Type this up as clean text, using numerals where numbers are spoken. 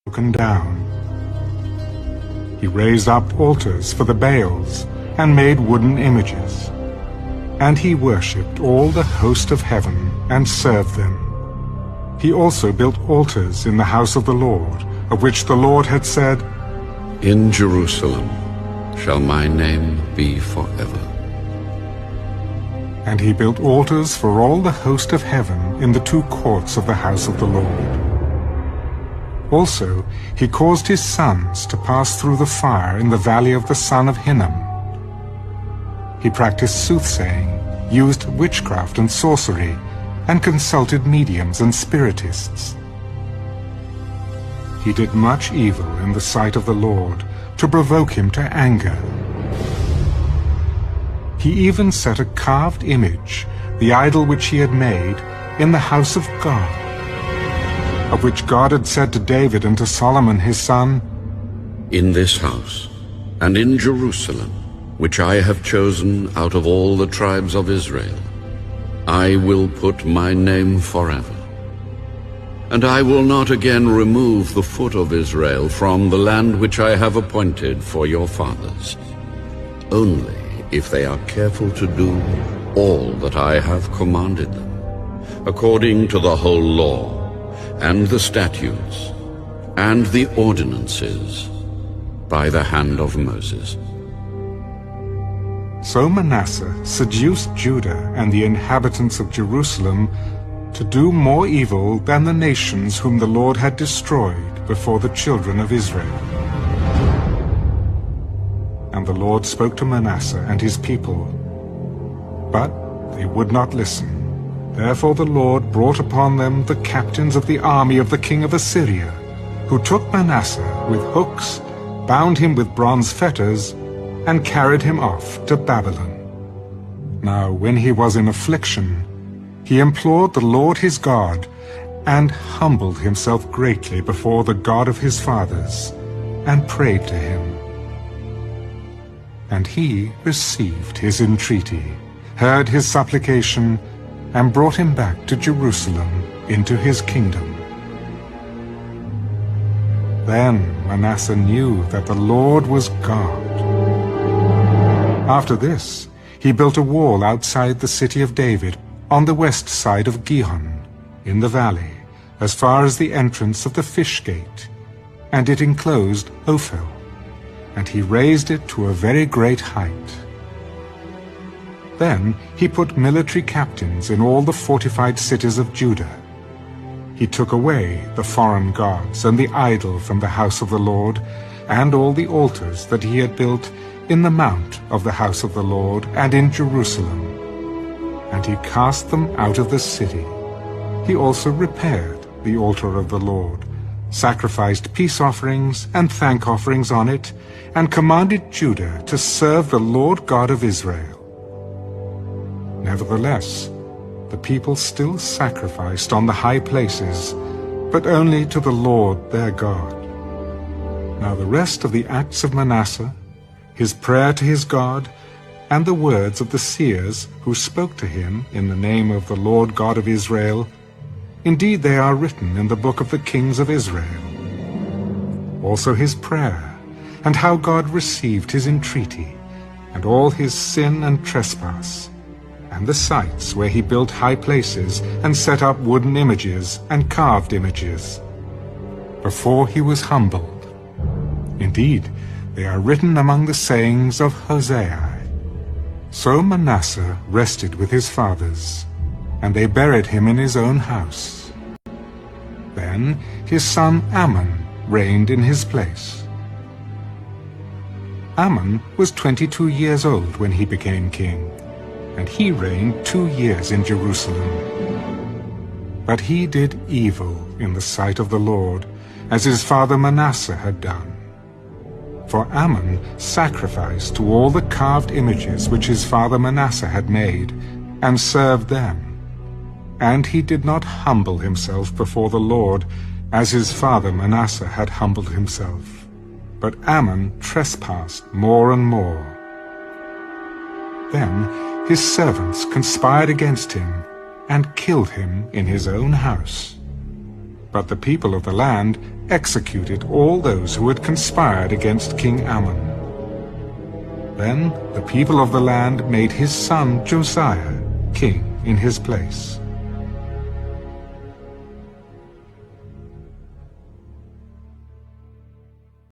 broken down. He raised up altars for the Baals and made wooden images. And he worshipped all the host of heaven and served them. He also built altars in the house of the Lord, of which the Lord had said, "In Jerusalem shall my name be forever." And he built altars for all the host of heaven in the two courts of the house of the Lord. Also he caused his sons to pass through the fire in the valley of the son of Hinnom. He practiced soothsaying, used witchcraft and sorcery, and consulted mediums and spiritists. He did much evil in the sight of the Lord, to provoke him to anger. He even set a carved image, the idol which he had made, in the house of God, of which God had said to David and to Solomon his son, "In this house, and in Jerusalem, which I have chosen out of all the tribes of Israel, I will put my name forever. And I will not again remove the foot of Israel from the land which I have appointed for your fathers, only if they are careful to do all that I have commanded them, according to the whole law, and the statutes, and the ordinances, by the hand of Moses." So Manasseh seduced Judah and the inhabitants of Jerusalem to do more evil than the nations whom the Lord had destroyed before the children of Israel. And the Lord spoke to Manasseh and his people, but they would not listen. Therefore the Lord brought upon them the captains of the army of the king of Assyria, who took Manasseh with hooks, bound him with bronze fetters, and carried him off to Babylon. Now when he was in affliction, he implored the Lord his God, and humbled himself greatly before the God of his fathers, and prayed to him. And he received his entreaty, heard his supplication, and brought him back to Jerusalem into his kingdom. Then Manasseh knew that the Lord was God. After this, he built a wall outside the city of David, on the west side of Gihon, in the valley, as far as the entrance of the fish gate, and it enclosed Ophel, and he raised it to a very great height. Then he put military captains in all the fortified cities of Judah. He took away the foreign gods and the idol from the house of the Lord, and all the altars that he had built in the mount of the house of the Lord and in Jerusalem. And he cast them out of the city. He also repaired the altar of the Lord, sacrificed peace offerings and thank offerings on it, and commanded Judah to serve the Lord God of Israel. Nevertheless, the people still sacrificed on the high places, but only to the Lord their God. Now the rest of the acts of Manasseh, his prayer to his God, and the words of the seers who spoke to him in the name of the Lord God of Israel, indeed they are written in the book of the kings of Israel. Also his prayer, and how God received his entreaty, and all his sin and trespass, and the sites where he built high places and set up wooden images and carved images, before he was humbled. Indeed, they are written among the sayings of Hosea. So Manasseh rested with his fathers, and they buried him in his own house. Then his son Ammon reigned in his place. Ammon was 22 years old when he became king, and he reigned 2 years in Jerusalem. But he did evil in the sight of the Lord, as his father Manasseh had done. For Ammon sacrificed to all the carved images which his father Manasseh had made, and served them. And he did not humble himself before the Lord, as his father Manasseh had humbled himself. But Ammon trespassed more and more. Then his servants conspired against him, and killed him in his own house. But the people of the land executed all those who had conspired against King Ammon. Then the people of the land made his son Josiah king in his place.